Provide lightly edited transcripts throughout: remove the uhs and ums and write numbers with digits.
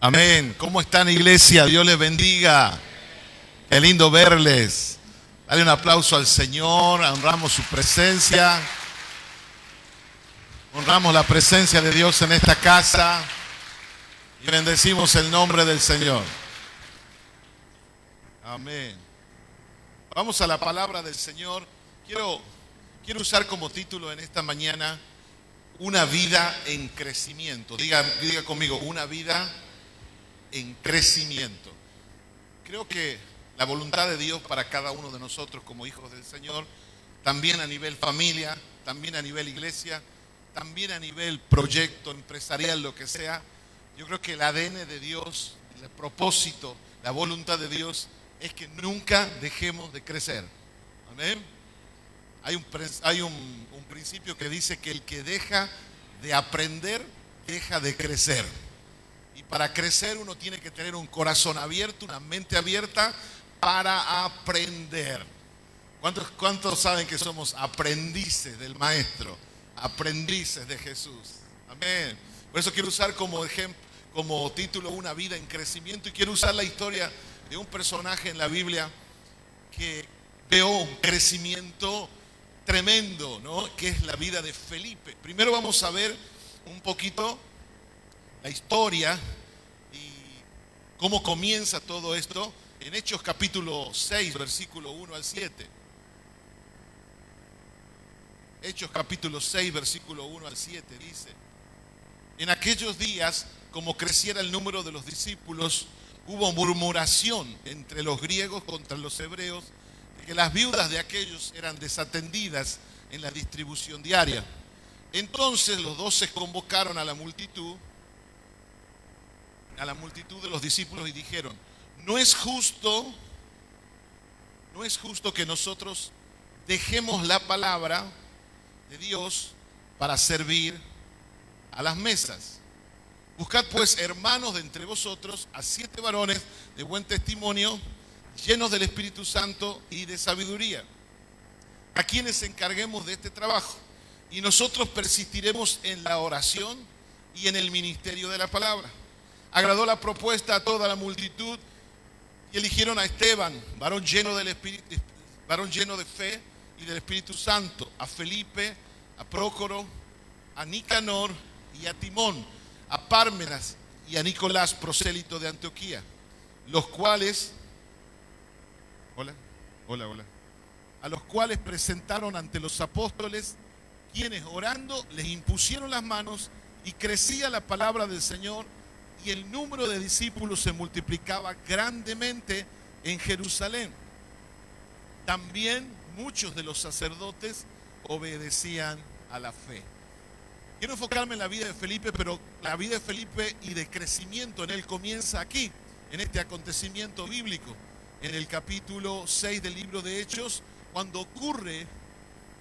Amén. ¿Cómo están, iglesia? Dios les bendiga. Qué lindo verles. Dale un aplauso al Señor. Honramos su presencia. Honramos la presencia de Dios en esta casa. Y bendecimos el nombre del Señor. Amén. Vamos a la palabra del Señor. Quiero usar como título en esta mañana una vida en crecimiento. Diga conmigo, una vida en crecimiento. Creo que la voluntad de Dios para cada uno de nosotros como hijos del Señor, también a nivel familia, también a nivel iglesia, también a nivel proyecto empresarial, lo que sea, yo creo que el ADN de Dios, el propósito, la voluntad de Dios es que nunca dejemos de crecer. Amén. Hay un principio que dice que el que deja de aprender, deja de crecer. Y para crecer uno tiene que tener un corazón abierto, una mente abierta para aprender. ¿Cuántos saben que somos aprendices del Maestro? Aprendices de Jesús. Amén. Por eso quiero usar como ejemplo, como título, una vida en crecimiento. Y quiero usar la historia de un personaje en la Biblia que veo un crecimiento tremendo, ¿no? Que es la vida de Felipe. Primero vamos a ver un poquito la historia y cómo comienza todo esto en Hechos capítulo 6, versículo 1 al 7. Hechos capítulo 6, versículo 1 al 7 dice: en aquellos días, como creciera el número de los discípulos, hubo murmuración entre los griegos contra los hebreos, de que las viudas de aquellos eran desatendidas en la distribución diaria. Entonces los 12 convocaron a la multitud de los discípulos y dijeron: no es justo que nosotros dejemos la palabra de Dios para servir a las mesas. Buscad pues, hermanos, de entre vosotros a 7 varones de buen testimonio, llenos del Espíritu Santo y de sabiduría, a quienes encarguemos de este trabajo, y nosotros persistiremos en la oración y en el ministerio de la palabra. Agradó la propuesta a toda la multitud y eligieron a Esteban, varón lleno de fe y del Espíritu Santo, a Felipe, a Prócoro, a Nicanor y a Timón, a Pármenas y a Nicolás, prosélito de Antioquía, los cuales, a los cuales presentaron ante los apóstoles, quienes orando les impusieron las manos, y crecía la palabra del Señor, y el número de discípulos se multiplicaba grandemente en Jerusalén. También muchos de los sacerdotes obedecían a la fe. Quiero enfocarme en la vida de Felipe, pero la vida de Felipe y de crecimiento en él comienza aquí, en este acontecimiento bíblico, en el capítulo 6 del libro de Hechos, cuando ocurre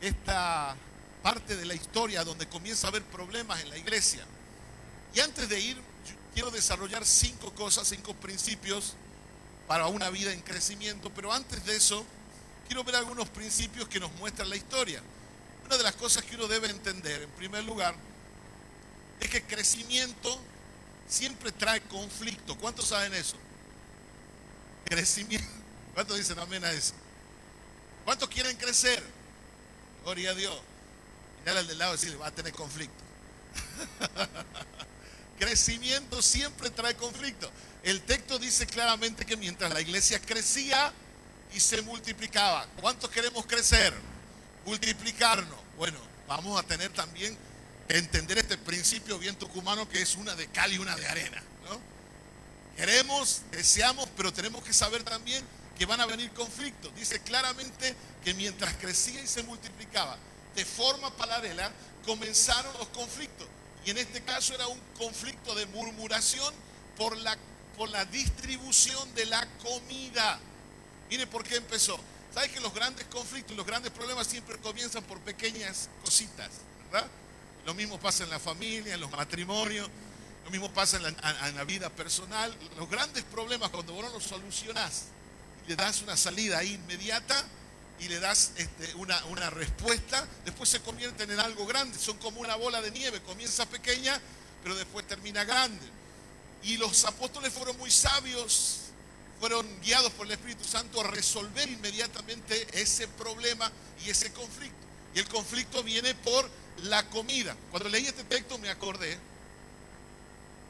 esta parte de la historia donde comienza a haber problemas en la iglesia. Y antes de ir, quiero desarrollar 5 principios para una vida en crecimiento, pero antes de eso, quiero ver algunos principios que nos muestran la historia. Una de las cosas que uno debe entender, en primer lugar, es que crecimiento siempre trae conflicto. ¿Cuántos saben eso? Crecimiento. ¿Cuántos dicen amén a eso? ¿Cuántos quieren crecer? Gloria a Dios. Mirale al del lado y decirle: va a tener conflicto. Crecimiento siempre trae conflicto. El texto dice claramente que mientras la iglesia crecía y se multiplicaba, ¿cuántos queremos crecer? Multiplicarnos. Bueno, vamos a tener también que entender este principio bien tucumano, que es una de cal y una de arena, ¿no? Queremos, deseamos, pero tenemos que saber también que van a venir conflictos. Dice claramente que mientras crecía y se multiplicaba, de forma paralela comenzaron los conflictos. Y en este caso era un conflicto de murmuración por la distribución de la comida. Mire por qué empezó. ¿Sabes que los grandes conflictos, los grandes problemas siempre comienzan por pequeñas cositas, ¿verdad? Lo mismo pasa en la familia, en los matrimonios, lo mismo pasa en la vida personal. Los grandes problemas, cuando vos no los solucionás, le das una salida ahí inmediata y le das una respuesta, después se convierten en algo grande. Son como una bola de nieve, comienza pequeña, pero después termina grande. Y los apóstoles fueron muy sabios, fueron guiados por el Espíritu Santo a resolver inmediatamente ese problema y ese conflicto. Y el conflicto viene por la comida. Cuando leí este texto me acordé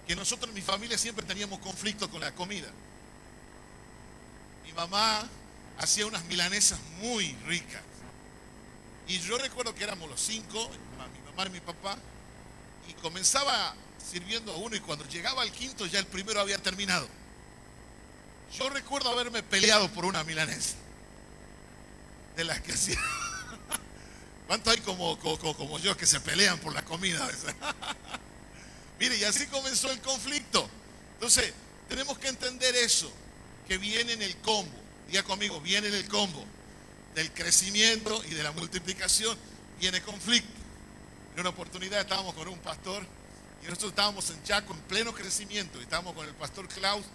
que nosotros en mi familia siempre teníamos conflicto con la comida. Mi mamá hacía unas milanesas muy ricas. Y yo recuerdo que éramos los 5, mi mamá y mi papá, y comenzaba sirviendo a uno y cuando llegaba al quinto ya el primero había terminado. Yo recuerdo haberme peleado por una milanesa de las que hacía. ¿Cuántos hay como yo que se pelean por la comida? Mire, y así comenzó el conflicto. Entonces, tenemos que entender eso, que viene en el combo. Diga conmigo, viene en el combo del crecimiento y de la multiplicación, viene conflicto. En una oportunidad estábamos con un pastor y nosotros estábamos en Chaco en pleno crecimiento. Y estábamos con el pastor Klaus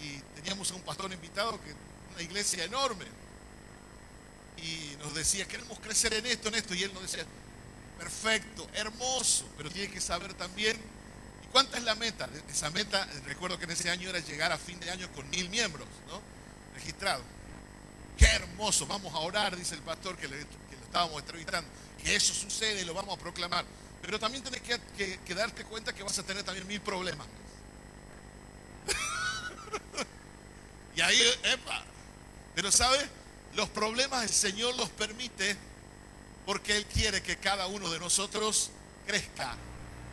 y teníamos a un pastor invitado que una iglesia enorme. Y nos decía, queremos crecer en esto. Y él nos decía, perfecto, hermoso, pero tiene que saber también, ¿y cuánta es la meta? Esa meta, recuerdo que en ese año era llegar a fin de año con 1000 miembros, ¿no? Registrados. Qué hermoso, vamos a orar, dice el pastor que lo estábamos entrevistando, que eso sucede y lo vamos a proclamar. Pero también tienes que darte cuenta que vas a tener también 1000 problemas. Y ahí, epa. Pero ¿sabes? Los problemas el Señor los permite porque Él quiere que cada uno de nosotros crezca.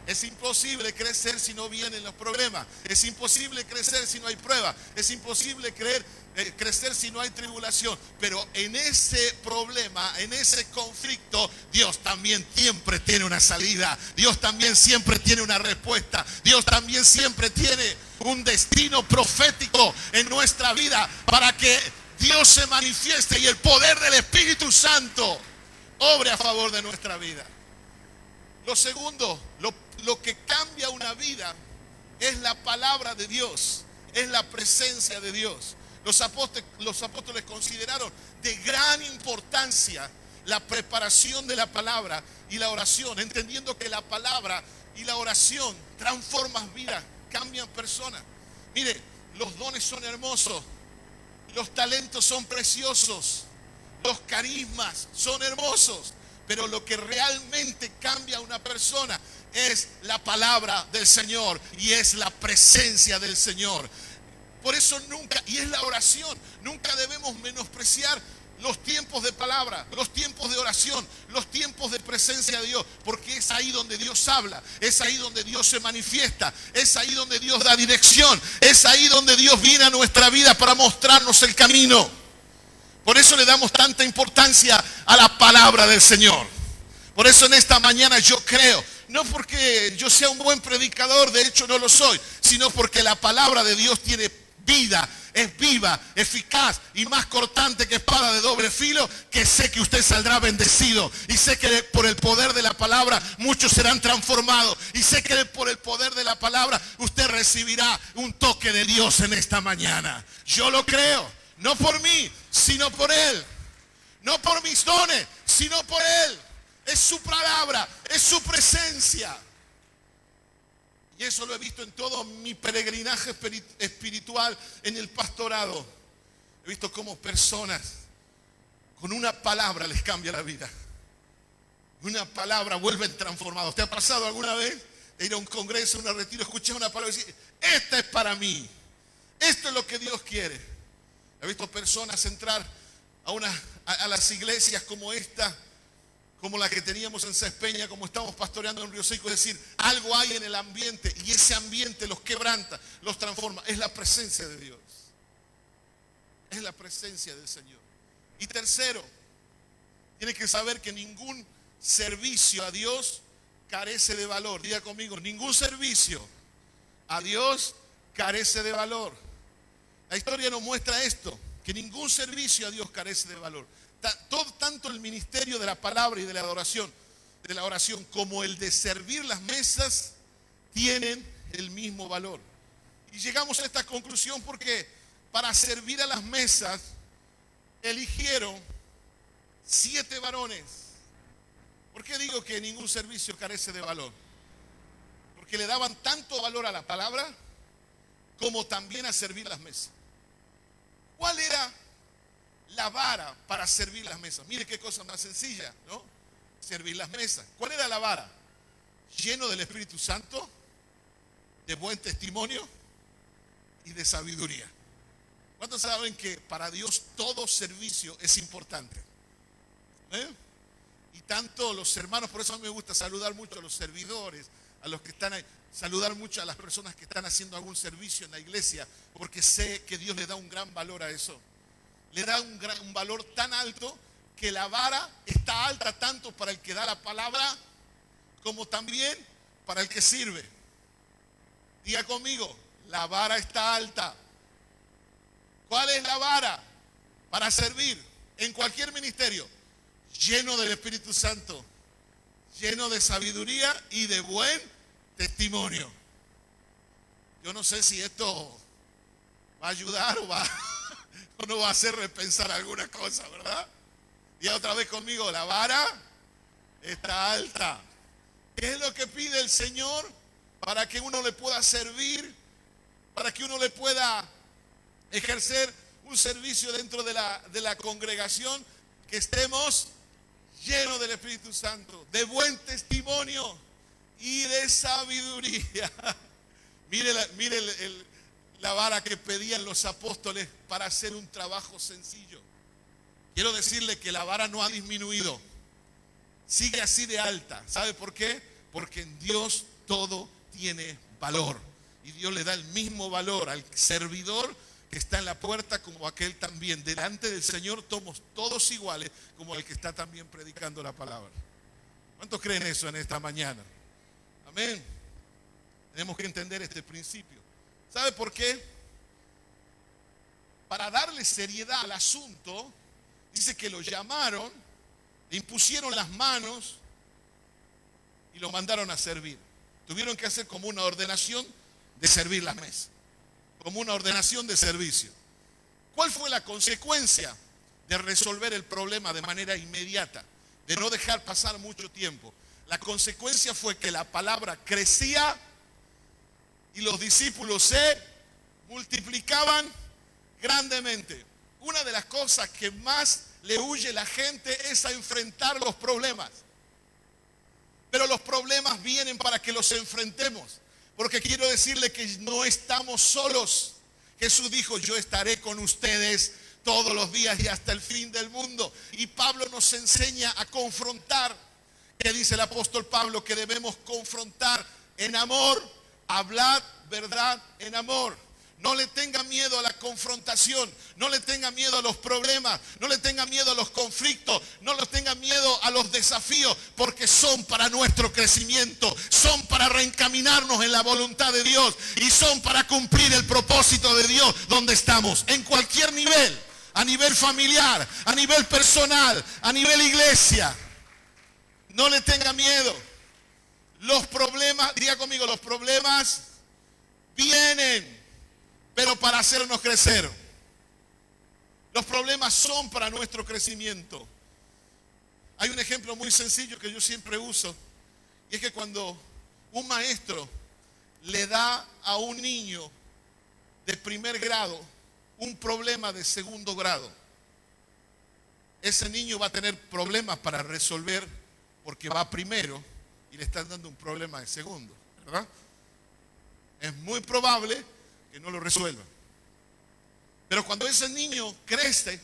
Es imposible crecer si no vienen los problemas. Es imposible crecer si no hay pruebas. Es imposible crecer si no hay tribulación. Pero en ese problema, en ese conflicto, Dios también siempre tiene una salida. Dios también siempre tiene una respuesta. Dios también siempre tiene un destino profético en nuestra vida para que Dios se manifieste y el poder del Espíritu Santo obre a favor de nuestra vida. Lo segundo, lo que cambia una vida es la palabra de Dios, es la presencia de Dios. Los apóstoles consideraron de gran importancia la preparación de la palabra y la oración, entendiendo que la palabra y la oración transforman vidas, cambian personas. Mire, los dones son hermosos, los talentos son preciosos, los carismas son hermosos, pero lo que realmente cambia a una persona es la palabra del Señor y es la presencia del Señor. Por eso nunca, y es la oración, nunca debemos menospreciar los tiempos de palabra, los tiempos de oración, los tiempos de presencia de Dios, porque es ahí donde Dios habla, es ahí donde Dios se manifiesta, es ahí donde Dios da dirección, es ahí donde Dios viene a nuestra vida para mostrarnos el camino. Por eso le damos tanta importancia a la palabra del Señor. Por eso en esta mañana yo creo, no porque yo sea un buen predicador, de hecho no lo soy, sino porque la palabra de Dios tiene vida, es viva, eficaz y más cortante que espada de doble filo, que sé que usted saldrá bendecido y sé que por el poder de la palabra muchos serán transformados y sé que por el poder de la palabra usted recibirá un toque de Dios en esta mañana. Yo lo creo, no por mí, sino por Él, no por mis dones, sino por Él. Es su palabra, es su presencia. Y eso lo he visto en todo mi peregrinaje espiritual en el pastorado. He visto cómo personas con una palabra les cambia la vida. Una palabra vuelven transformados. ¿Te ha pasado alguna vez de ir a un congreso, a un retiro, escuchar una palabra y decir, esta es para mí, esto es lo que Dios quiere? He visto personas entrar a las iglesias como esta, como la que teníamos en Cespeña, como estamos pastoreando en Río Seco, es decir, algo hay en el ambiente y ese ambiente los quebranta, los transforma. Es la presencia de Dios. Es la presencia del Señor. Y tercero, tiene que saber que ningún servicio a Dios carece de valor. Diga conmigo, ningún servicio a Dios carece de valor. La historia nos muestra esto, que ningún servicio a Dios carece de valor. Tanto el ministerio de la palabra y de la oración como el de servir las mesas tienen el mismo valor. Y llegamos a esta conclusión porque para servir a las mesas eligieron 7 varones. ¿Por qué digo que ningún servicio carece de valor? Porque le daban tanto valor a la palabra, como también a servir las mesas. ¿Cuál era la vara para servir las mesas? Mire qué cosa más sencilla, ¿no? Servir las mesas. ¿Cuál era la vara? Lleno del Espíritu Santo, de buen testimonio y de sabiduría. ¿Cuántos saben que para Dios todo servicio es importante? Y tanto los hermanos, por eso a mí me gusta saludar mucho a los servidores, a los que están ahí, saludar mucho a las personas que están haciendo algún servicio en la iglesia, porque sé que Dios le da un gran valor a eso. Le da un valor tan alto que la vara está alta tanto para el que da la palabra como también para el que sirve. Diga conmigo, la vara está alta. ¿Cuál es la vara? Para servir en cualquier ministerio, lleno del Espíritu Santo, lleno de sabiduría y de buen testimonio. Yo no sé si esto va a ayudar o no va a hacer repensar alguna cosa, ¿verdad? Diga otra vez conmigo, la vara está alta. ¿Qué es lo que pide el Señor para que uno le pueda servir, para que uno le pueda ejercer un servicio dentro de la congregación? Que estemos llenos del Espíritu Santo, de buen testimonio y de sabiduría. Mire la vara que pedían los apóstoles para hacer un trabajo sencillo. Quiero decirle que la vara no ha disminuido, sigue así de alta. ¿Sabe por qué? Porque en Dios todo tiene valor, y Dios le da el mismo valor al servidor que está en la puerta como aquel también. Delante del Señor somos todos iguales, como el que está también predicando la palabra. ¿Cuántos creen eso en esta mañana? Amén. Tenemos que entender este principio. ¿Sabe por qué? Para darle seriedad al asunto, dice que lo llamaron, le impusieron las manos y lo mandaron a servir. Tuvieron que hacer como una ordenación de servir las mesas, como una ordenación de servicio. ¿Cuál fue la consecuencia de resolver el problema de manera inmediata, de no dejar pasar mucho tiempo? La consecuencia fue que la palabra crecía y los discípulos se multiplicaban grandemente. Una de las cosas que más le huye la gente es a enfrentar los problemas. Pero los problemas vienen para que los enfrentemos, porque quiero decirle que no estamos solos. Jesús dijo, yo estaré con ustedes todos los días y hasta el fin del mundo. Y Pablo nos enseña a confrontar. ¿Qué dice el apóstol Pablo? Que debemos confrontar en amor, hablar verdad en amor. No le tenga miedo a la confrontación, no le tenga miedo a los problemas, no le tenga miedo a los conflictos, no le tenga miedo a los desafíos, porque son para nuestro crecimiento, son para reencaminarnos en la voluntad de Dios y son para cumplir el propósito de Dios donde estamos, en cualquier nivel, a nivel familiar, a nivel personal, a nivel iglesia. No le tenga miedo. Los problemas, diga conmigo, los problemas vienen, pero para hacernos crecer. Los problemas son para nuestro crecimiento. Hay un ejemplo muy sencillo que yo siempre uso, y es que cuando un maestro le da a un niño de primer grado un problema de segundo grado, ese niño va a tener problemas para resolver porque va primero y le están dando un problema de segundo, ¿verdad? Es muy probable que no lo resuelva. Pero cuando ese niño crece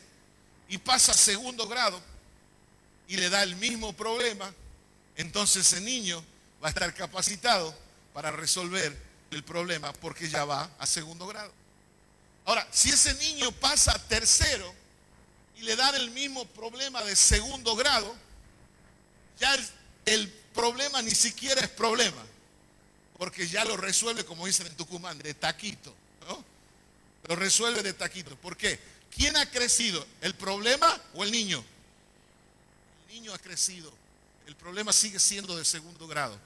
y pasa a segundo grado y le da el mismo problema, entonces ese niño va a estar capacitado para resolver el problema porque ya va a segundo grado. Ahora, si ese niño pasa a tercero y le dan el mismo problema de segundo grado, ya el problema ni siquiera es problema, porque ya lo resuelve, como dicen en Tucumán, de taquito, ¿no? Lo resuelve de taquito. ¿Por qué? ¿Quién ha crecido? ¿El problema o el niño? El niño ha crecido. El problema sigue siendo de segundo grado.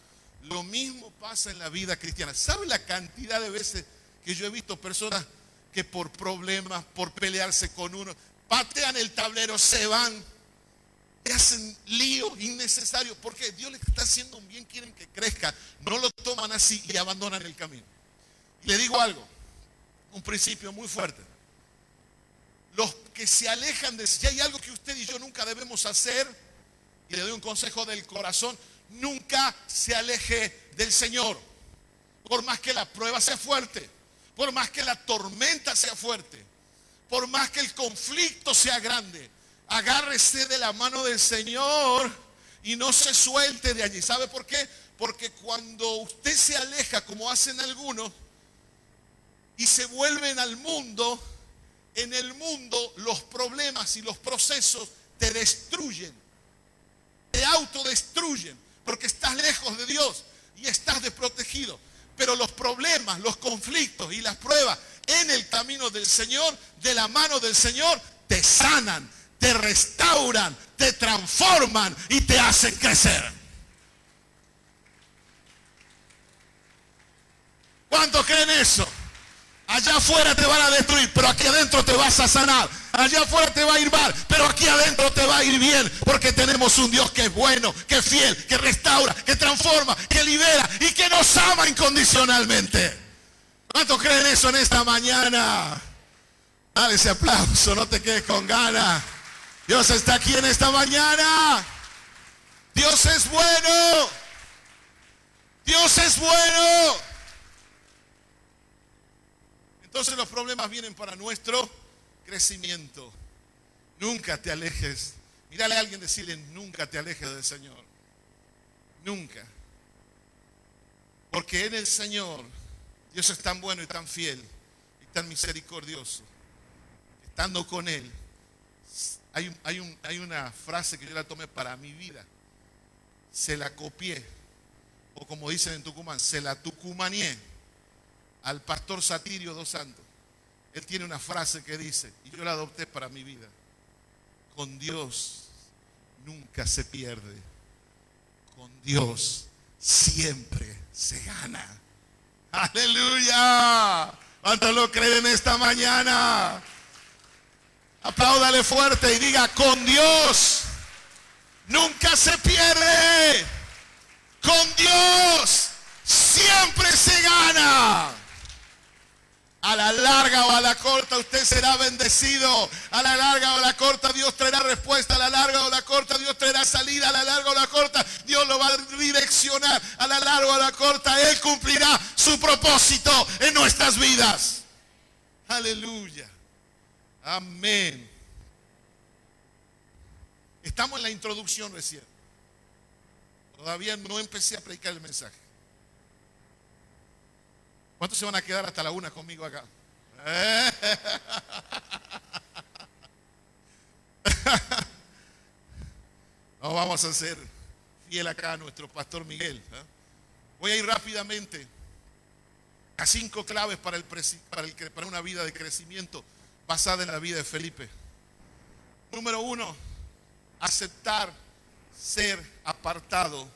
Lo mismo pasa en la vida cristiana. ¿Sabe la cantidad de veces que yo he visto personas que por problemas, por pelearse con uno, patean el tablero, se van, y hacen líos innecesarios? Porque Dios les está haciendo un bien, quieren que crezca, no lo toman así y abandonan el camino. Y le digo algo, un principio muy fuerte. Los que se alejan de... Si hay algo que usted y yo nunca debemos hacer, y le doy un consejo del corazón, nunca se aleje del Señor. Por más que la prueba sea fuerte, por más que la tormenta sea fuerte, por más que el conflicto sea grande, agárrese de la mano del Señor y no se suelte de allí. ¿Sabe por qué? Porque cuando usted se aleja, como hacen algunos, y se vuelven al mundo, en el mundo los problemas y los procesos te destruyen, te autodestruyen, porque estás lejos de Dios y estás desprotegido. Pero los problemas, los conflictos y las pruebas en el camino del Señor, de la mano del Señor, te sanan, te restauran, te transforman y te hacen crecer. ¿Cuántos creen eso? Allá afuera te van a destruir, pero aquí adentro te vas a sanar. Allá afuera te va a ir mal, pero aquí adentro te va a ir bien, porque tenemos un Dios que es bueno, que es fiel, que restaura, que transforma, que libera y que nos ama incondicionalmente. ¿Cuántos creen eso en esta mañana? Dale ese aplauso, no te quedes con ganas. Dios está aquí en esta mañana. Dios es bueno. Dios es bueno. Entonces los problemas vienen para nuestro crecimiento. Nunca te alejes. Mírale a alguien, decirle, nunca te alejes del Señor. Nunca. Porque en el Señor Dios es tan bueno y tan fiel y tan misericordioso. Estando con Él, hay una frase que yo la tomé para mi vida. Se la copié, o como dicen en Tucumán, se la tucumanié al pastor Satirio dos Santos. Él tiene una frase que dice, y yo la adopté para mi vida: con Dios nunca se pierde, con Dios siempre se gana. ¡Aleluya! ¿Cuántos lo creen esta mañana? Apláudale fuerte y diga, con Dios nunca se pierde, con Dios siempre se gana. A la larga o a la corta usted será bendecido. A la larga o a la corta Dios traerá respuesta. A la larga o a la corta Dios traerá salida. A la larga o a la corta Dios lo va a direccionar. A la larga o a la corta Él cumplirá su propósito en nuestras vidas. Aleluya. Amén. Estamos en la introducción recién. Todavía no empecé a predicar el mensaje. ¿Cuántos se van a quedar hasta la 1 conmigo acá? No vamos a ser fiel acá a nuestro pastor Miguel. Voy a ir rápidamente a 5 claves para una vida de crecimiento basada en la vida de Felipe. Número 1, aceptar ser apartado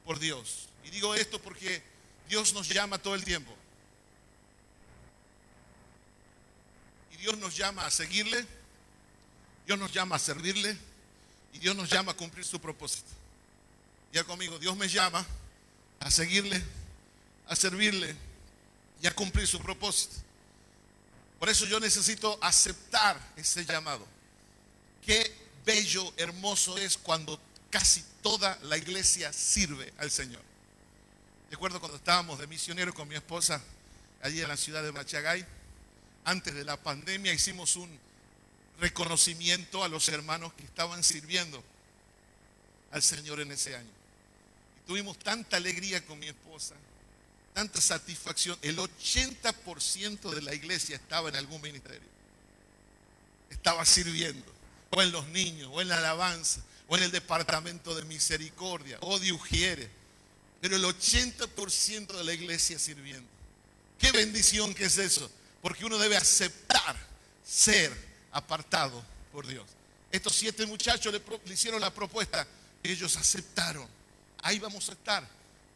por Dios. Y digo esto porque Dios nos llama todo el tiempo. Dios nos llama a seguirle, Dios nos llama a servirle y Dios nos llama a cumplir su propósito. Ya conmigo, Dios me llama a seguirle, a servirle y a cumplir su propósito. Por eso yo necesito aceptar ese llamado. Qué bello, hermoso es cuando casi toda la iglesia sirve al Señor. Recuerdo cuando estábamos de misioneros con mi esposa allí en la ciudad de Machagay. Antes de la pandemia hicimos un reconocimiento a los hermanos que estaban sirviendo al Señor en ese año. Y tuvimos tanta alegría con mi esposa, tanta satisfacción. El 80% de la iglesia estaba en algún ministerio. Estaba sirviendo, o en los niños, o en la alabanza, o en el departamento de misericordia, o de Ujieres. Pero el 80% de la iglesia sirviendo. ¡Qué bendición que es eso! Porque uno debe aceptar ser apartado por Dios. Estos 7 muchachos le hicieron la propuesta. Ellos aceptaron. Ahí vamos a estar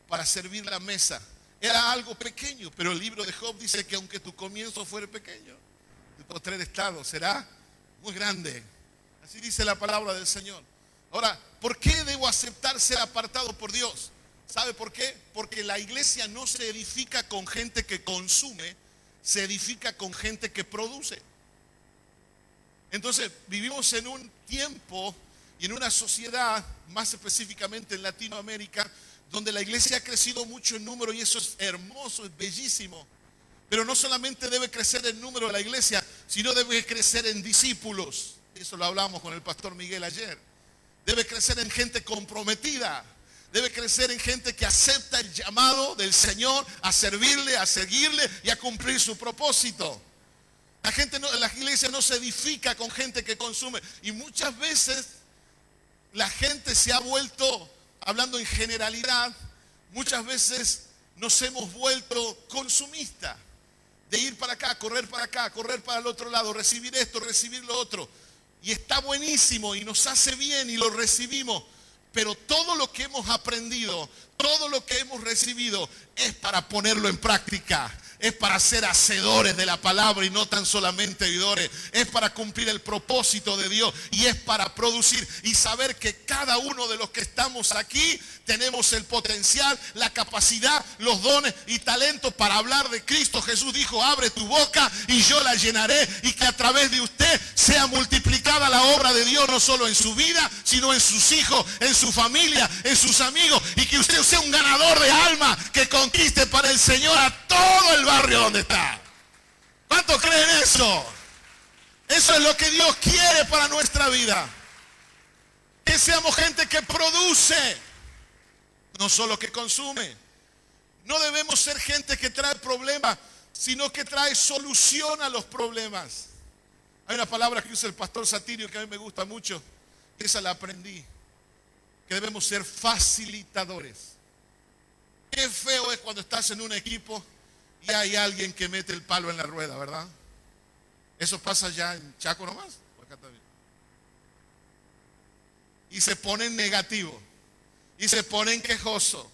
para servir la mesa. Era algo pequeño, pero el libro de Job dice que aunque tu comienzo fuera pequeño, tu postrer estado será muy grande. Así dice la palabra del Señor. Ahora, ¿por qué debo aceptar ser apartado por Dios? ¿Sabe por qué? Porque la iglesia no se edifica con gente que consume, se edifica con gente que produce. Entonces vivimos en un tiempo y en una sociedad, más específicamente en Latinoamérica, donde la iglesia ha crecido mucho en número, y eso es hermoso, es bellísimo. Pero no solamente debe crecer el número de la iglesia, sino debe crecer en discípulos. Eso lo hablamos con el pastor Miguel ayer. Debe crecer en gente comprometida. Debe crecer en gente que acepta el llamado del Señor a servirle, a seguirle y a cumplir su propósito. La iglesia no se edifica con gente que consume. Y muchas veces la gente se ha vuelto, hablando en generalidad, muchas veces nos hemos vuelto consumistas. De ir para acá, correr para el otro lado, recibir esto, recibir lo otro. Y está buenísimo y nos hace bien y lo recibimos. Pero todo lo que hemos aprendido, todo lo que hemos recibido es para ponerlo en práctica. Es para ser hacedores de la palabra y no tan solamente oidores. Es para cumplir el propósito de Dios y es para producir y saber que cada uno de los que estamos aquí tenemos el potencial, la capacidad, los dones y talentos para hablar de Cristo. Jesús dijo: abre tu boca y yo la llenaré, y que a través de usted sea multiplicada la obra de Dios, no solo en su vida, sino en sus hijos, en su familia, en sus amigos, y que usted sea un ganador de alma que conquiste para el Señor a todo el barrio donde está. ¿Cuántos creen eso? Eso es lo que Dios quiere para nuestra vida. Que seamos gente que produce, no solo que consume. No debemos ser gente que trae problemas, sino que trae solución a los problemas. Hay una palabra que usa el pastor Satirio que a mí me gusta mucho. Esa la aprendí. Que debemos ser facilitadores. Qué feo es cuando estás en un equipo y hay alguien que mete el palo en la rueda, ¿verdad? Eso pasa ya en Chaco nomás. Acá también. Y se ponen negativos. Y se ponen quejosos.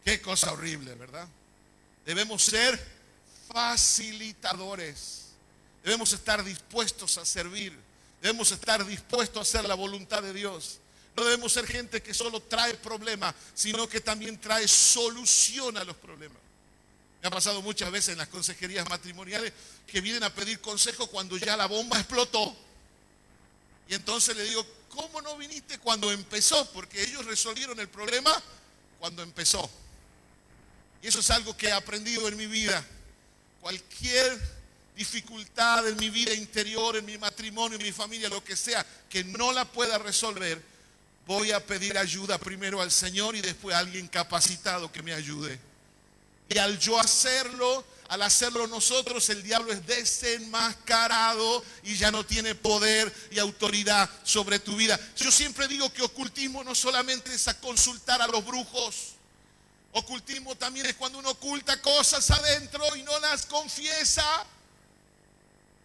Qué cosa horrible, ¿verdad? Debemos ser facilitadores. Debemos estar dispuestos a servir. Debemos estar dispuestos a hacer la voluntad de Dios. No debemos ser gente que solo trae problemas, sino que también trae solución a los problemas. Me ha pasado muchas veces en las consejerías matrimoniales que vienen a pedir consejo cuando ya la bomba explotó. Y entonces le digo: ¿cómo no viniste cuando empezó? Porque ellos resolvieron el problema cuando empezó. Y eso es algo que he aprendido en mi vida. Cualquier dificultad en mi vida interior, en mi matrimonio, en mi familia, lo que sea, que no la pueda resolver, voy a pedir ayuda primero al Señor y después a alguien capacitado que me ayude. Y al yo hacerlo, al hacerlo nosotros, el diablo es desenmascarado y ya no tiene poder y autoridad sobre tu vida. Yo siempre digo que ocultismo no solamente es a consultar a los brujos. Ocultismo también es cuando uno oculta cosas adentro y no las confiesa.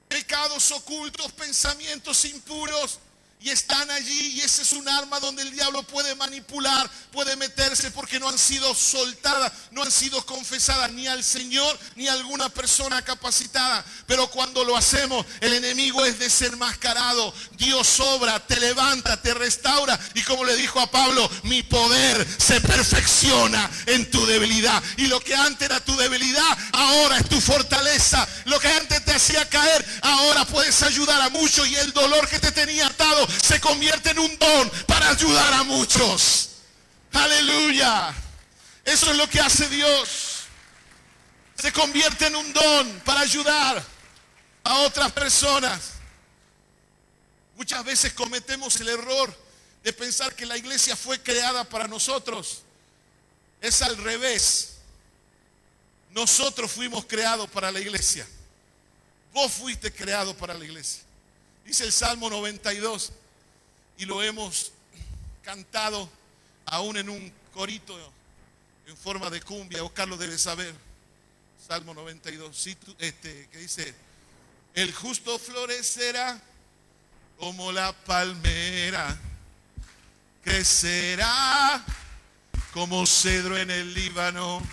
Pecados ocultos, pensamientos impuros. Y están allí, y ese es un arma donde el diablo puede manipular, puede meterse, porque no han sido soltadas, no han sido confesadas ni al Señor ni a alguna persona capacitada. Pero cuando lo hacemos, el enemigo es desenmascarado. Dios obra, te levanta, te restaura, y como le dijo a Pablo: mi poder se perfecciona en tu debilidad. Y lo que antes era tu debilidad, ahora es tu fortaleza. Lo que antes te hacía caer, ahora puedes ayudar a muchos, y el dolor que te tenía atado se convierte en un don para ayudar a muchos. Aleluya. Eso es lo que hace Dios. Se convierte en un don para ayudar a otras personas. Muchas veces cometemos el error de pensar que la iglesia fue creada para nosotros. Es al revés. Nosotros fuimos creados para la iglesia. Vos fuiste creado para la iglesia. Dice el Salmo 92, y lo hemos cantado aún en un corito en forma de cumbia. Oscar lo debe saber. Salmo 92, que dice: el justo florecerá como la palmera, crecerá como cedro en el Líbano.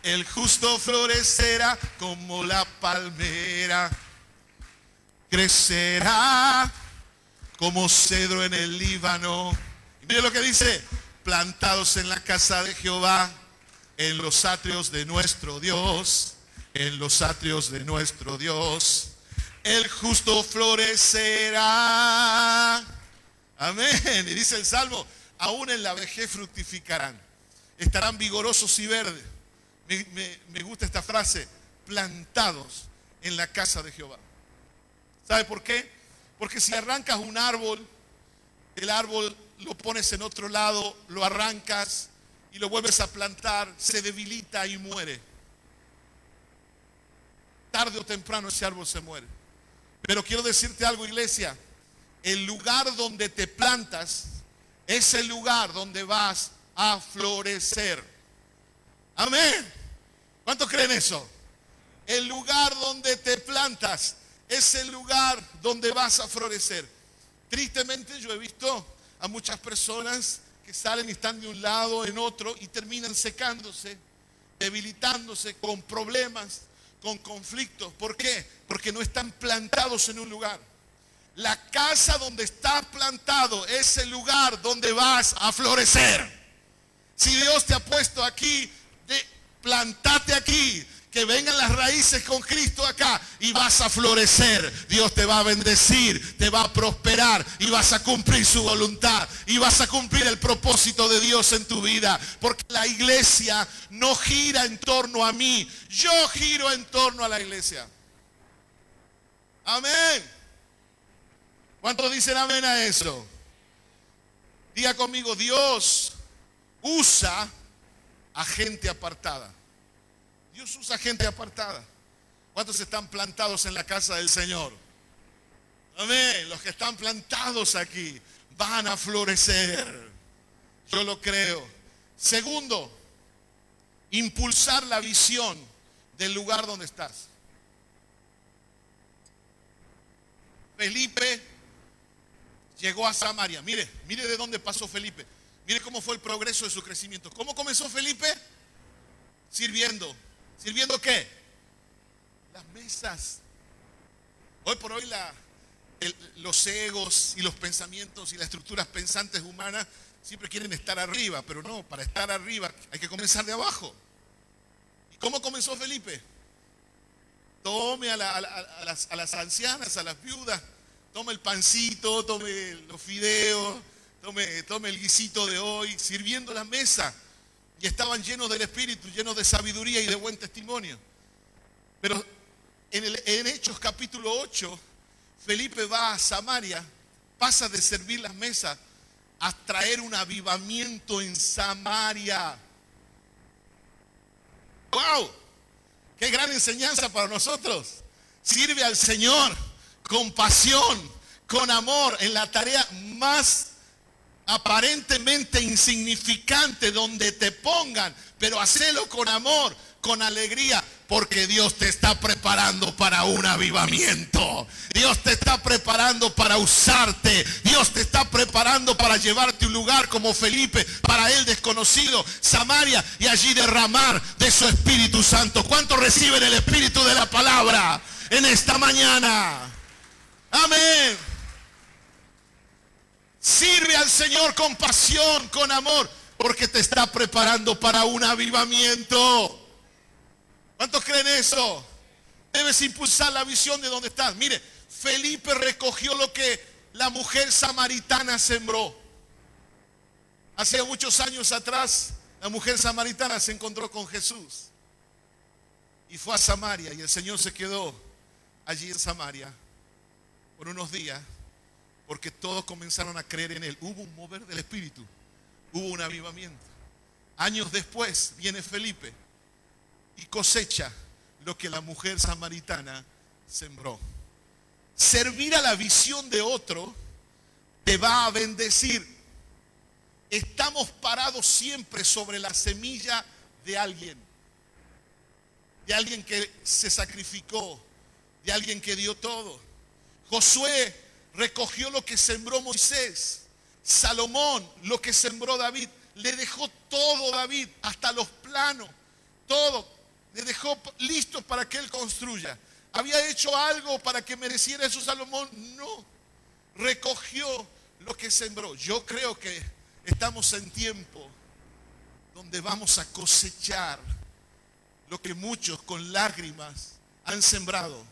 El justo florecerá como la palmera, crecerá como cedro en el Líbano. Y mire lo que dice: plantados en la casa de Jehová, en los atrios de nuestro Dios. En los atrios de nuestro Dios, el justo florecerá. Amén. Y dice el Salmo, aún en la vejez fructificarán. Estarán vigorosos y verdes. Me gusta esta frase, plantados en la casa de Jehová. ¿Sabe por qué? Porque si arrancas un árbol, el árbol lo pones en otro lado, lo arrancas y lo vuelves a plantar, se debilita y muere. Tarde o temprano ese árbol se muere. Pero quiero decirte algo, iglesia. El lugar donde te plantas es el lugar donde vas a florecer. Amén. ¿Cuántos creen eso? El lugar donde te plantas es el lugar donde vas a florecer. Tristemente yo he visto a muchas personas que salen y están de un lado en otro y terminan secándose, debilitándose, con problemas, con conflictos. ¿Por qué? Porque no están plantados en un lugar. La casa donde estás plantado es el lugar donde vas a florecer. Si Dios te ha puesto aquí, plantate aquí, que vengan las raíces con Cristo acá y vas a florecer. Dios te va a bendecir, te va a prosperar y vas a cumplir su voluntad y vas a cumplir el propósito de Dios en tu vida. Porque la iglesia no gira en torno a mí, yo giro en torno a la iglesia. Amén. ¿Cuántos dicen amén a eso? Diga conmigo, Dios usa a gente apartada. Dios usa gente apartada. ¿Cuántos están plantados en la casa del Señor? Amén. Los que están plantados aquí van a florecer. Yo lo creo. Segundo, impulsar la visión del lugar donde estás. Felipe llegó a Samaria. Mire de dónde pasó Felipe. Mire cómo fue el progreso de su crecimiento. ¿Cómo comenzó Felipe? Sirviendo. ¿Sirviendo qué? Las mesas. Hoy por hoy los egos y los pensamientos y las estructuras pensantes humanas siempre quieren estar arriba, pero no, para estar arriba hay que comenzar de abajo. ¿Y cómo comenzó Felipe? Tome a las ancianas, a las viudas, tome el pancito, tome los fideos, tome el guisito de hoy, sirviendo la mesa. Y estaban llenos del Espíritu, llenos de sabiduría y de buen testimonio. Pero en Hechos capítulo 8, Felipe va a Samaria, pasa de servir las mesas a traer un avivamiento en Samaria. ¡Wow! ¡Qué gran enseñanza para nosotros! Sirve al Señor con pasión, con amor, en la tarea más aparentemente insignificante donde te pongan, pero hacelo con amor, con alegría, porque Dios te está preparando para un avivamiento. Dios te está preparando para usarte. Dios te está preparando para llevarte a un lugar como Felipe, para él desconocido, Samaria, y allí derramar de su Espíritu Santo. ¿Cuántos reciben el Espíritu de la palabra en esta mañana? Amén. Sirve al Señor con pasión, con amor, porque te está preparando para un avivamiento. ¿Cuántos creen eso? Debes impulsar la visión de donde estás. Mire, Felipe recogió lo que la mujer samaritana sembró. Hace muchos años atrás, la mujer samaritana se encontró con Jesús y fue a Samaria, y el Señor se quedó allí en Samaria por unos días, porque todos comenzaron a creer en él. Hubo un mover del Espíritu, hubo un avivamiento. Años después viene Felipe y cosecha lo que la mujer samaritana sembró. Servir a la visión de otro te va a bendecir. Estamos parados siempre sobre la semilla de alguien que se sacrificó, de alguien que dio todo. Josué recogió lo que sembró Moisés. Salomón, lo que sembró David. Le dejó todo David, hasta los planos, todo. Le dejó listo para que él construya. ¿Había hecho algo para que mereciera eso Salomón? No. Recogió lo que sembró. Yo creo que estamos en tiempo donde vamos a cosechar lo que muchos con lágrimas han sembrado.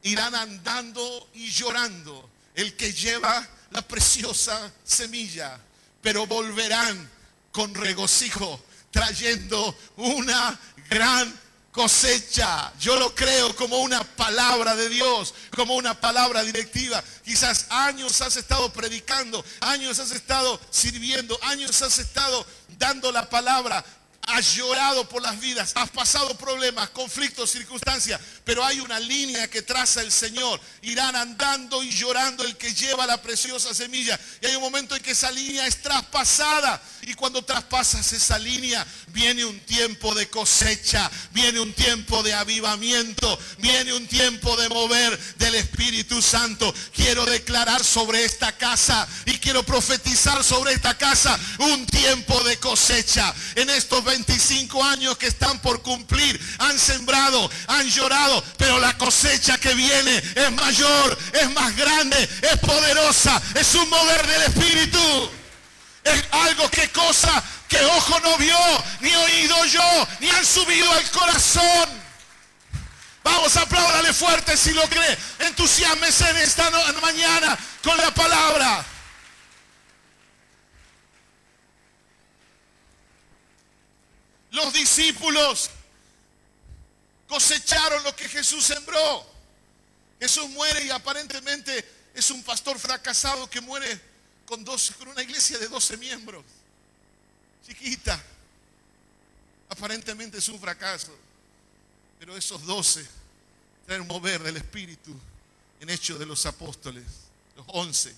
Irán andando y llorando el que lleva la preciosa semilla, pero volverán con regocijo, trayendo una gran cosecha. Yo lo creo como una palabra de Dios, como una palabra directiva. Quizás años has estado predicando, años has estado sirviendo, años has estado dando la palabra. Has llorado por las vidas, has pasado problemas, conflictos, circunstancias, pero hay una línea que traza el Señor. Irán andando y llorando el que lleva la preciosa semilla. Y hay un momento en que esa línea es traspasada. Y cuando traspasas esa línea, viene un tiempo de cosecha, viene un tiempo de avivamiento, viene un tiempo de mover del Espíritu Santo. Quiero declarar sobre esta casa y quiero profetizar sobre esta casa un tiempo de cosecha. En estos 25 años que están por cumplir, han sembrado, han llorado, pero la cosecha que viene es mayor, es más grande, es poderosa, es un mover del Espíritu. Es algo que cosa que ojo no vio, ni oído yo, ni han subido al corazón. Vamos, apláudale fuerte si lo cree. Entusiasmese en esta mañana con la palabra. Los discípulos cosecharon lo que Jesús sembró. Jesús muere y aparentemente es un pastor fracasado que muere con una iglesia de 12 miembros. Chiquita. Aparentemente es un fracaso. Pero esos 12 traen un mover del Espíritu en Hechos de los Apóstoles. Los 11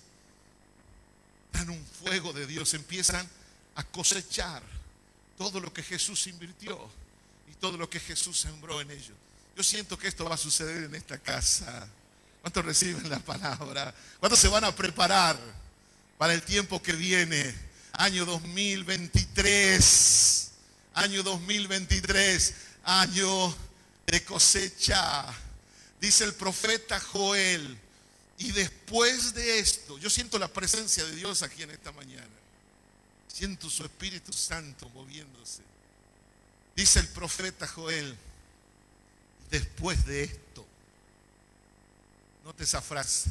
dan un fuego de Dios. Empiezan a cosechar todo lo que Jesús invirtió y todo lo que Jesús sembró en ellos. Yo siento que esto va a suceder en esta casa. ¿Cuántos reciben la palabra? ¿Cuántos se van a preparar para el tiempo que viene? Año 2023. Año 2023. Año de cosecha. Dice el profeta Joel. Y después de esto, yo siento la presencia de Dios aquí en esta mañana. Siento su Espíritu Santo moviéndose. Dice el profeta Joel, después de esto, note esa frase,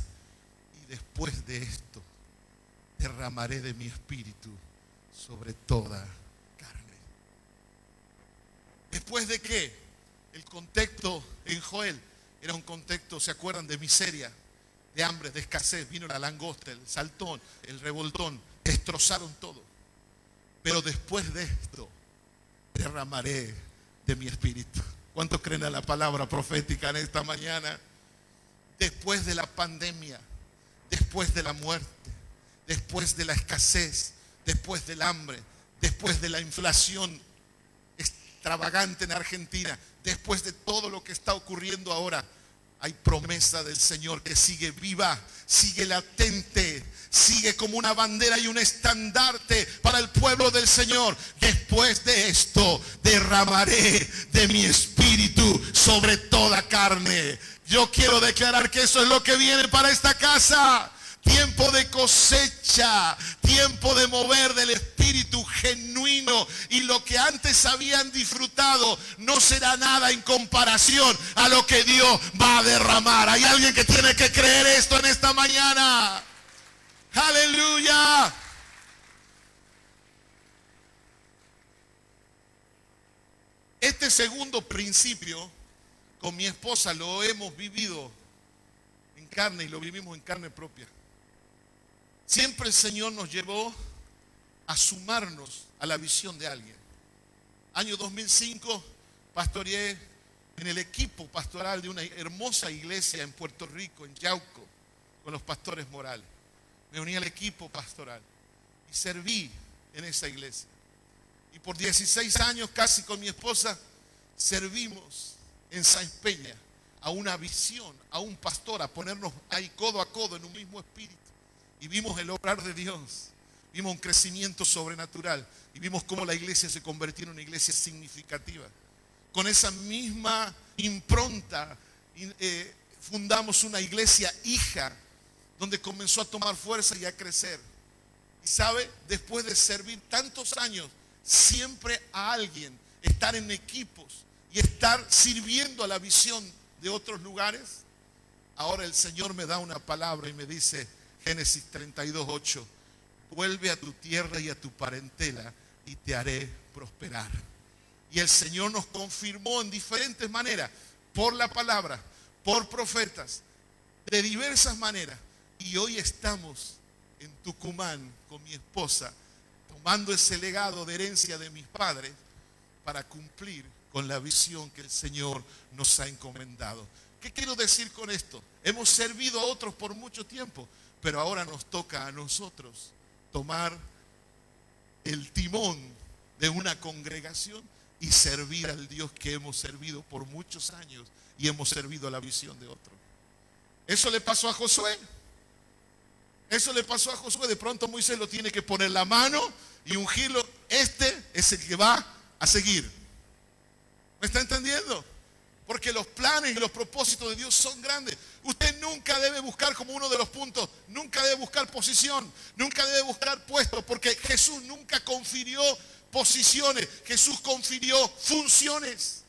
y después de esto, derramaré de mi Espíritu sobre toda carne. ¿Después de qué? El contexto en Joel era un contexto, ¿se acuerdan? De miseria, de hambre, de escasez. Vino la langosta, el saltón, el revoltón, destrozaron todo. Pero después de esto, derramaré de mi Espíritu. ¿Cuántos creen a la palabra profética en esta mañana? Después de la pandemia, después de la muerte, después de la escasez, después del hambre, después de la inflación extravagante en Argentina, después de todo lo que está ocurriendo ahora, hay promesa del Señor que sigue viva, sigue latente, sigue como una bandera y un estandarte para el pueblo del Señor. Después de esto, derramaré de mi Espíritu sobre toda carne. Yo quiero declarar que eso es lo que viene para esta casa. Tiempo de cosecha, tiempo de mover del Espíritu genuino, y lo que antes habían disfrutado no será nada en comparación a lo que Dios va a derramar. Hay alguien que tiene que creer esto en esta mañana. Aleluya. Este segundo principio con mi esposa lo hemos vivido en carne y lo vivimos en carne propia. Siempre el Señor nos llevó a sumarnos a la visión de alguien. Año 2005 pastoreé en el equipo pastoral de una hermosa iglesia en Puerto Rico, en Yauco, con los pastores Morales. Me uní al equipo pastoral y serví en esa iglesia. Y por 16 años casi con mi esposa servimos en Sáenz Peña a una visión, a un pastor, a ponernos ahí codo a codo en un mismo espíritu. Y vimos el obrar de Dios, vimos un crecimiento sobrenatural y vimos cómo la iglesia se convirtió en una iglesia significativa. Con esa misma impronta fundamos una iglesia hija donde comenzó a tomar fuerza y a crecer. Y sabe, después de servir tantos años, siempre a alguien, estar en equipos y estar sirviendo a la visión de otros lugares. Ahora el Señor me da una palabra y me dice, Génesis 32:8, vuelve a tu tierra y a tu parentela y te haré prosperar. Y el Señor nos confirmó en diferentes maneras, por la palabra, por profetas, de diversas maneras. Y hoy estamos en Tucumán con mi esposa, tomando ese legado de herencia de mis padres para cumplir con la visión que el Señor nos ha encomendado. ¿Qué quiero decir con esto? Hemos servido a otros por mucho tiempo, pero ahora nos toca a nosotros tomar el timón de una congregación y servir al Dios que hemos servido por muchos años y hemos servido a la visión de otro. Eso le pasó a Josué. Eso le pasó a Josué. De pronto Moisés lo tiene que poner la mano y ungirlo. Este es el que va a seguir. ¿Me está entendiendo? Porque los planes y los propósitos de Dios son grandes. Usted nunca debe buscar, como uno de los puntos, nunca debe buscar posición, nunca debe buscar puestos, porque Jesús nunca confirió posiciones, Jesús confirió funciones.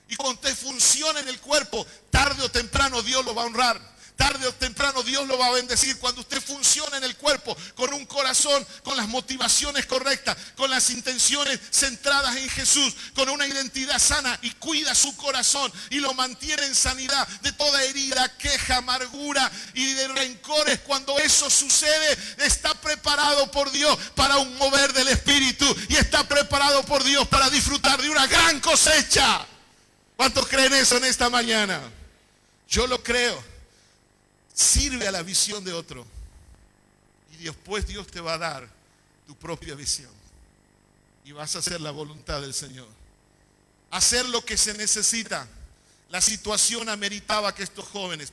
Y cuando usted funciona en el cuerpo, tarde o temprano Dios lo va a honrar. Tarde o temprano Dios lo va a bendecir. Cuando usted funciona en el cuerpo con un corazón, con las motivaciones correctas, con las intenciones centradas en Jesús, con una identidad sana y cuida su corazón y lo mantiene en sanidad de toda herida, queja, amargura y de rencores. Cuando eso sucede, está preparado por Dios para un mover del Espíritu y está preparado por Dios para disfrutar de una gran cosecha. ¿Cuántos creen eso en esta mañana? Yo lo creo. Sirve a la visión de otro y después Dios te va a dar tu propia visión y vas a hacer la voluntad del Señor, hacer lo que se necesita. La situación ameritaba que estos jóvenes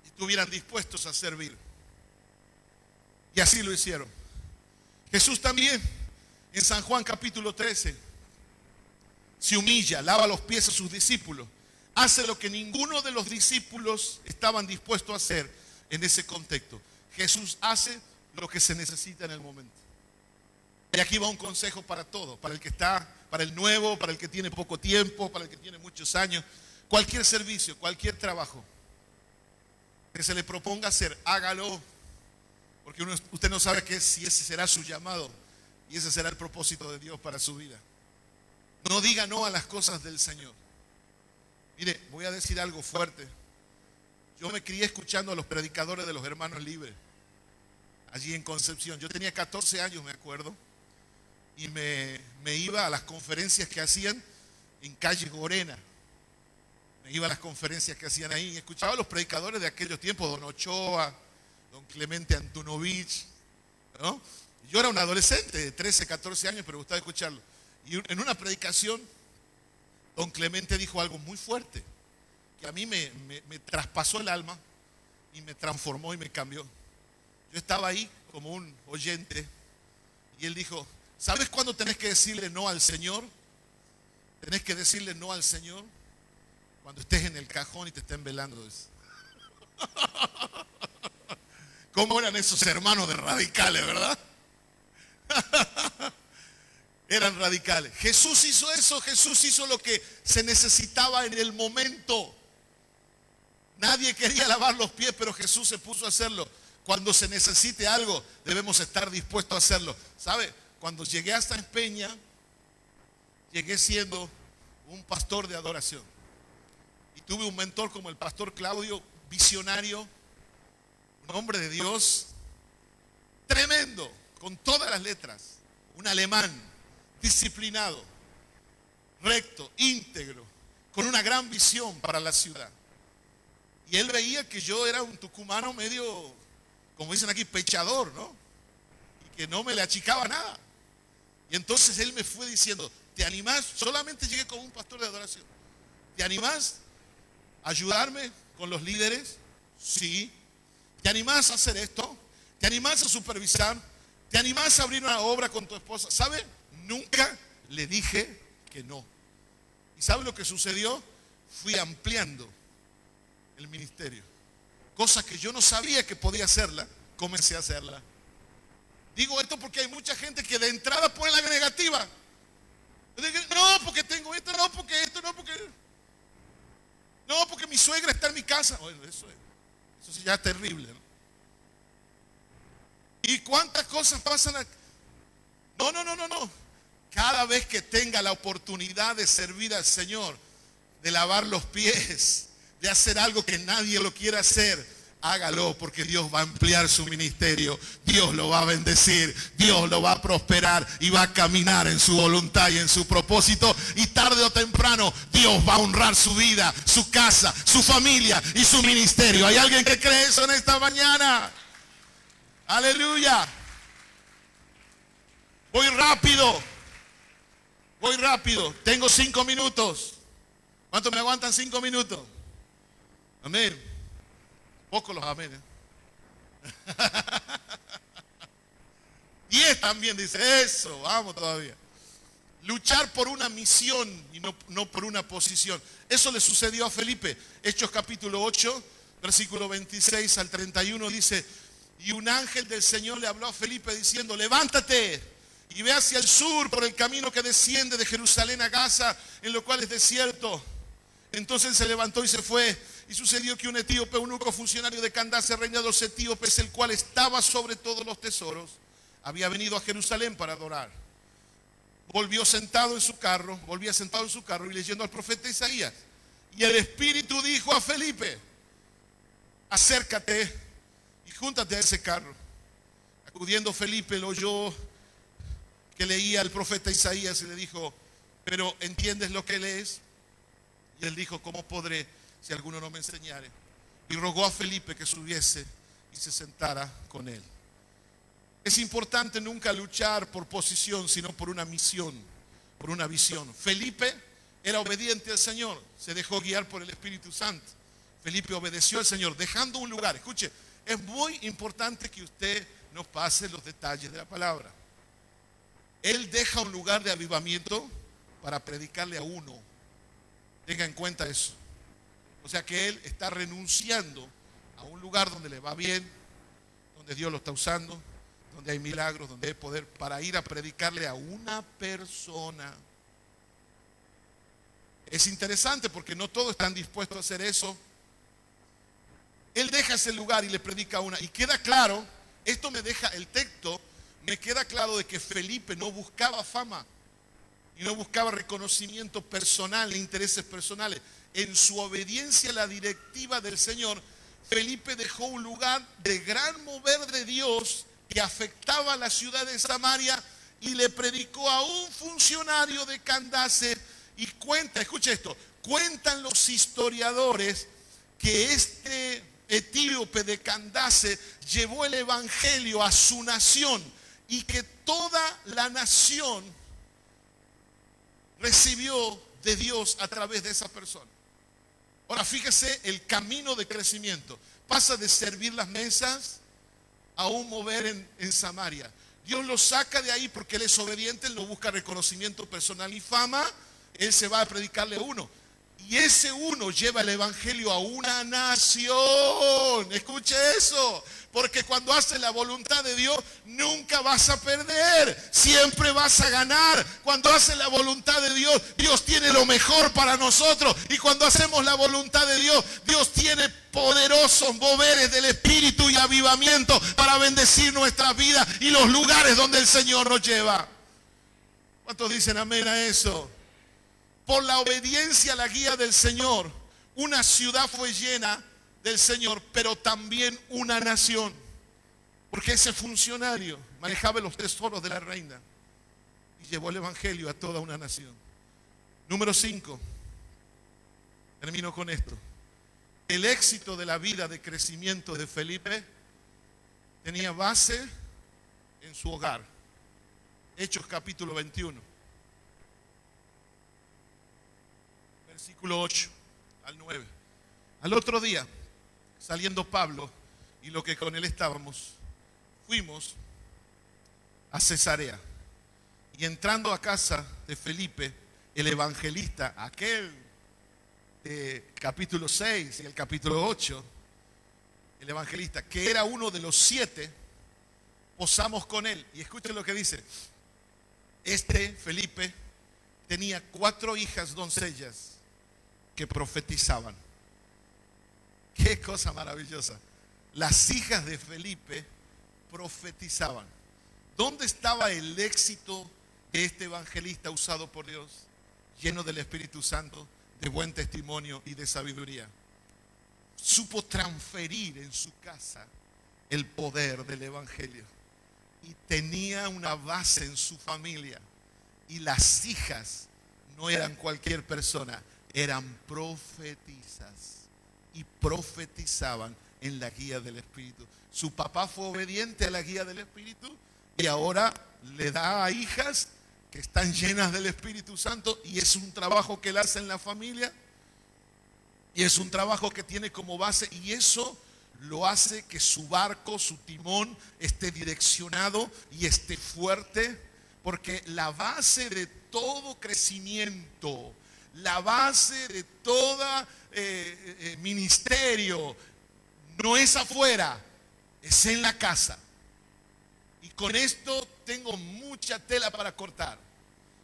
estuvieran dispuestos a servir y así lo hicieron. Jesús también en San Juan capítulo 13 se humilla, lava los pies a sus discípulos. Hace lo que ninguno de los discípulos estaban dispuestos a hacer en ese contexto. Jesús hace lo que se necesita en el momento. Y aquí va un consejo para todos, para el que está, para el nuevo, para el que tiene poco tiempo, para el que tiene muchos años. Cualquier servicio, cualquier trabajo que se le proponga hacer, hágalo. Porque usted no sabe si ese será su llamado y ese será el propósito de Dios para su vida. No diga no a las cosas del Señor. Mire, voy a decir algo fuerte. Yo me crié escuchando a los predicadores de los Hermanos Libres, allí en Concepción. Yo tenía 14 años, me acuerdo, y me iba a las conferencias que hacían en calle Gorena. Me iba a las conferencias que hacían ahí y escuchaba a los predicadores de aquellos tiempos, don Ochoa, don Clemente Antunovich, ¿no? Yo era un adolescente de 13, 14 años, pero me gustaba escucharlo. Y en una predicación, don Clemente dijo algo muy fuerte, que a mí me traspasó el alma y me transformó y me cambió. Yo estaba ahí como un oyente y él dijo, ¿sabes cuándo tenés que decirle no al Señor? Tenés que decirle no al Señor cuando estés en el cajón y te estén velando. ¿Cómo eran esos hermanos de radicales, verdad? Eran radicales. Jesús hizo eso, Jesús hizo lo que se necesitaba en el momento. Nadie quería lavar los pies, pero Jesús se puso a hacerlo. Cuando se necesite algo, debemos estar dispuestos a hacerlo. ¿Sabe? Cuando llegué hasta Peña, llegué siendo un pastor de adoración. Y tuve un mentor como el pastor Claudio, visionario, un hombre de Dios, tremendo, con todas las letras, un alemán, disciplinado, recto, íntegro, con una gran visión para la ciudad. Y él veía que yo era un tucumano medio, como dicen aquí, pechador, ¿no? Y que no me le achicaba nada. Y entonces él me fue diciendo, ¿te animás? Solamente llegué como un pastor de adoración. ¿Te animás a ayudarme con los líderes? Sí. ¿Te animás a hacer esto? ¿Te animás a supervisar? ¿Te animás a abrir una obra con tu esposa? ¿Sabe? Nunca le dije que no. ¿Y sabe lo que sucedió? Fui ampliando el ministerio. Cosas que yo no sabía que podía hacerla, comencé a hacerla. Digo esto porque hay mucha gente que de entrada pone la negativa. No, porque tengo esto, no, porque esto, no, porque... No, porque mi suegra está en mi casa. Bueno, eso sí ya es terrible, ¿no? ¿Y cuántas cosas pasan aquí? No, no, no, no, no. Cada vez que tenga la oportunidad de servir al Señor, de lavar los pies, de hacer algo que nadie lo quiera hacer, hágalo, porque Dios va a ampliar su ministerio, Dios lo va a bendecir, Dios lo va a prosperar y va a caminar en su voluntad y en su propósito, y tarde o temprano Dios va a honrar su vida, su casa, su familia y su ministerio. ¿Hay alguien que cree eso en esta mañana? Aleluya. Voy rápido, tengo 5 minutos. ¿Cuántos me aguantan 5 minutos? Amén. Pocos los amén. 10 también dice, eso, vamos todavía. Luchar por una misión y no por una posición. Eso le sucedió a Felipe. Hechos capítulo 8, versículo 26 al 31 dice, y un ángel del Señor le habló a Felipe diciendo, levántate y ve hacia el sur por el camino que desciende de Jerusalén a Gaza, en lo cual es desierto. Entonces se levantó y se fue. Y sucedió que un etíope eunuco, funcionario de Candace, reina de los etíopes, el cual estaba sobre todos los tesoros, había venido a Jerusalén para adorar. Volvía sentado en su carro y leyendo al profeta Isaías. Y el Espíritu dijo a Felipe, acércate y júntate a ese carro. Acudiendo Felipe, lo oyó que leía el profeta Isaías y le dijo, pero ¿entiendes lo que lees? Y él dijo, ¿cómo podré si alguno no me enseñare? Y rogó a Felipe que subiese y se sentara con él. Es importante nunca luchar por posición, sino por una misión, por una visión. Felipe era obediente al Señor, se dejó guiar por el Espíritu Santo. Felipe obedeció al Señor, dejando un lugar. Escuche, es muy importante que usted no pase los detalles de la palabra. Él deja un lugar de avivamiento para predicarle a uno. Tenga en cuenta eso. O sea que él está renunciando a un lugar donde le va bien, donde Dios lo está usando, donde hay milagros, donde hay poder, para ir a predicarle a una persona. Es interesante porque no todos están dispuestos a hacer eso. Él deja ese lugar y le predica a una. Y queda claro, esto me deja el texto, me queda claro de que Felipe no buscaba fama y no buscaba reconocimiento personal ni intereses personales. En su obediencia a la directiva del Señor, Felipe dejó un lugar de gran mover de Dios que afectaba a la ciudad de Samaria y le predicó a un funcionario de Candace. Y escucha esto, cuentan los historiadores que este etíope de Candace llevó el evangelio a su nación y que toda la nación recibió de Dios a través de esa persona. Ahora fíjese el camino de crecimiento. Pasa de servir las mesas a un mover en Samaria. Dios lo saca de ahí porque él es obediente, él no busca reconocimiento personal y fama. Él se va a predicarle a uno. Y ese uno lleva el evangelio a una nación. Escuche eso. Porque cuando haces la voluntad de Dios, nunca vas a perder. Siempre vas a ganar. Cuando haces la voluntad de Dios, Dios tiene lo mejor para nosotros. Y cuando hacemos la voluntad de Dios, Dios tiene poderosos moveres del Espíritu y avivamiento para bendecir nuestras vidas y los lugares donde el Señor nos lleva. ¿Cuántos dicen amén a eso? Por la obediencia a la guía del Señor, una ciudad fue llena del Señor, pero también una nación. Porque ese funcionario manejaba los tesoros de la reina y llevó el evangelio a toda una nación. Número 5. Termino con esto. El éxito de la vida de crecimiento de Felipe tenía base en su hogar. Hechos capítulo 21. Versículo 8 al 9. Al otro día, saliendo Pablo y lo que con él estábamos, fuimos a Cesarea. Y entrando a casa de Felipe, el evangelista, aquel de capítulo 6 y el capítulo 8, el evangelista, que era uno de los 7, posamos con él. Y escuchen lo que dice. Felipe, tenía 4 hijas doncellas que profetizaban. Qué cosa maravillosa. Las hijas de Felipe profetizaban. ¿Dónde estaba el éxito de este evangelista usado por Dios, lleno del Espíritu Santo, de buen testimonio y de sabiduría? Supo transferir en su casa el poder del evangelio y tenía una base en su familia. Y las hijas no eran cualquier persona, eran profetisas y profetizaban en la guía del Espíritu. Su papá fue obediente a la guía del Espíritu y ahora le da a hijas que están llenas del Espíritu Santo, y es un trabajo que él hace en la familia y es un trabajo que tiene como base, y eso lo hace que su barco, su timón esté direccionado y esté fuerte, porque la base de todo crecimiento, la base de todo ministerio no es afuera, es en la casa. Y con esto tengo mucha tela para cortar.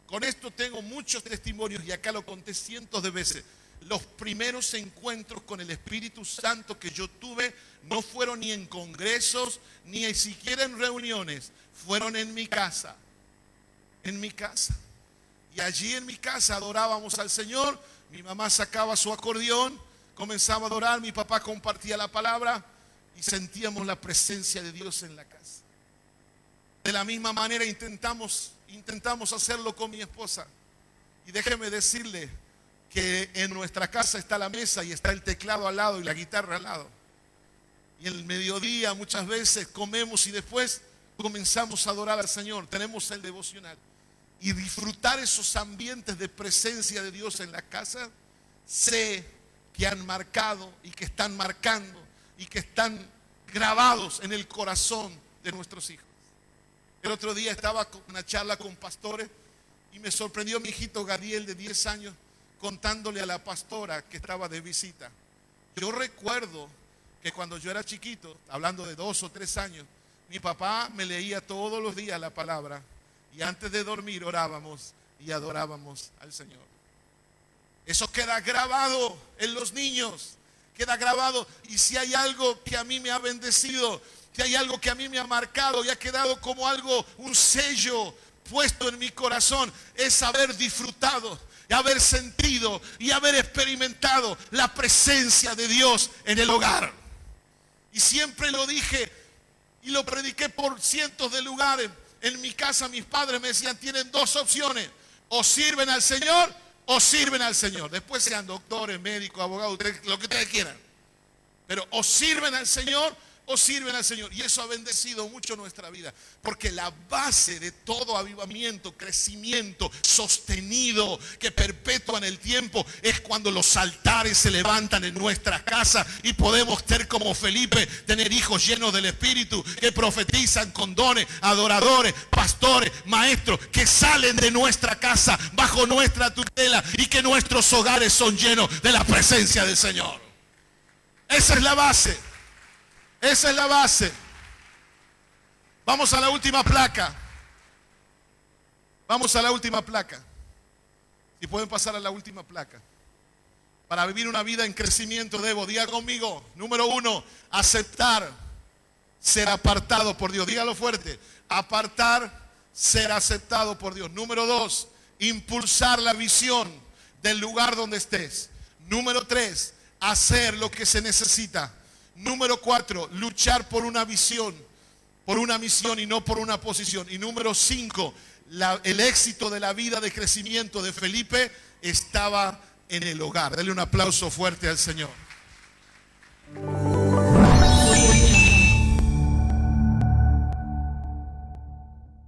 Con esto tengo muchos testimonios, y acá lo conté cientos de veces. Los primeros encuentros con el Espíritu Santo que yo tuve no fueron ni en congresos, ni siquiera en reuniones. Fueron en mi casa. En mi casa. Y allí en mi casa adorábamos al Señor. Mi mamá sacaba su acordeón, comenzaba a adorar, mi papá compartía la palabra y sentíamos la presencia de Dios en la casa. De la misma manera intentamos hacerlo con mi esposa. Y déjeme decirle que en nuestra casa está la mesa y está el teclado al lado y la guitarra al lado. Y en el mediodía muchas veces comemos y después comenzamos a adorar al Señor. Tenemos el devocional. Y disfrutar esos ambientes de presencia de Dios en la casa, sé que han marcado y que están marcando y que están grabados en el corazón de nuestros hijos. El otro día estaba con una charla con pastores y me sorprendió mi hijito Gadiel de 10 años contándole a la pastora que estaba de visita. Yo recuerdo que cuando yo era chiquito, hablando de 2 o 3 años, mi papá me leía todos los días la palabra y antes de dormir orábamos y adorábamos al Señor. Eso queda grabado en los niños, queda grabado. Y si hay algo que a mí me ha bendecido, si hay algo que a mí me ha marcado y ha quedado como algo, un sello puesto en mi corazón, es haber disfrutado, y haber sentido y haber experimentado la presencia de Dios en el hogar. Y siempre lo dije y lo prediqué por cientos de lugares. En mi casa mis padres me decían, tienen 2 opciones: o sirven al Señor o sirven al Señor. Después sean doctores, médicos, abogados, lo que ustedes quieran. Pero o sirven al Señor o sirven al Señor. Y eso ha bendecido mucho nuestra vida. Porque la base de todo avivamiento, crecimiento sostenido, que perpetúa en el tiempo, es cuando los altares se levantan en nuestra casa y podemos ser como Felipe, tener hijos llenos del Espíritu, que profetizan con dones, adoradores, pastores, maestros, que salen de nuestra casa bajo nuestra tutela y que nuestros hogares son llenos de la presencia del Señor. Esa es la base. Esa es la base. Vamos a la última placa. Vamos a la última placa. Si pueden pasar a la última placa. Para vivir una vida en crecimiento debo, diga conmigo, número 1, aceptar ser apartado por Dios. Dígalo fuerte. Apartar, ser aceptado por Dios. Número 2, impulsar la visión del lugar donde estés. Número 3, hacer lo que se necesita. Número 4, luchar por una visión, por una misión y no por una posición. Y número 5, el éxito de la vida de crecimiento de Felipe estaba en el hogar. Dale un aplauso fuerte al Señor.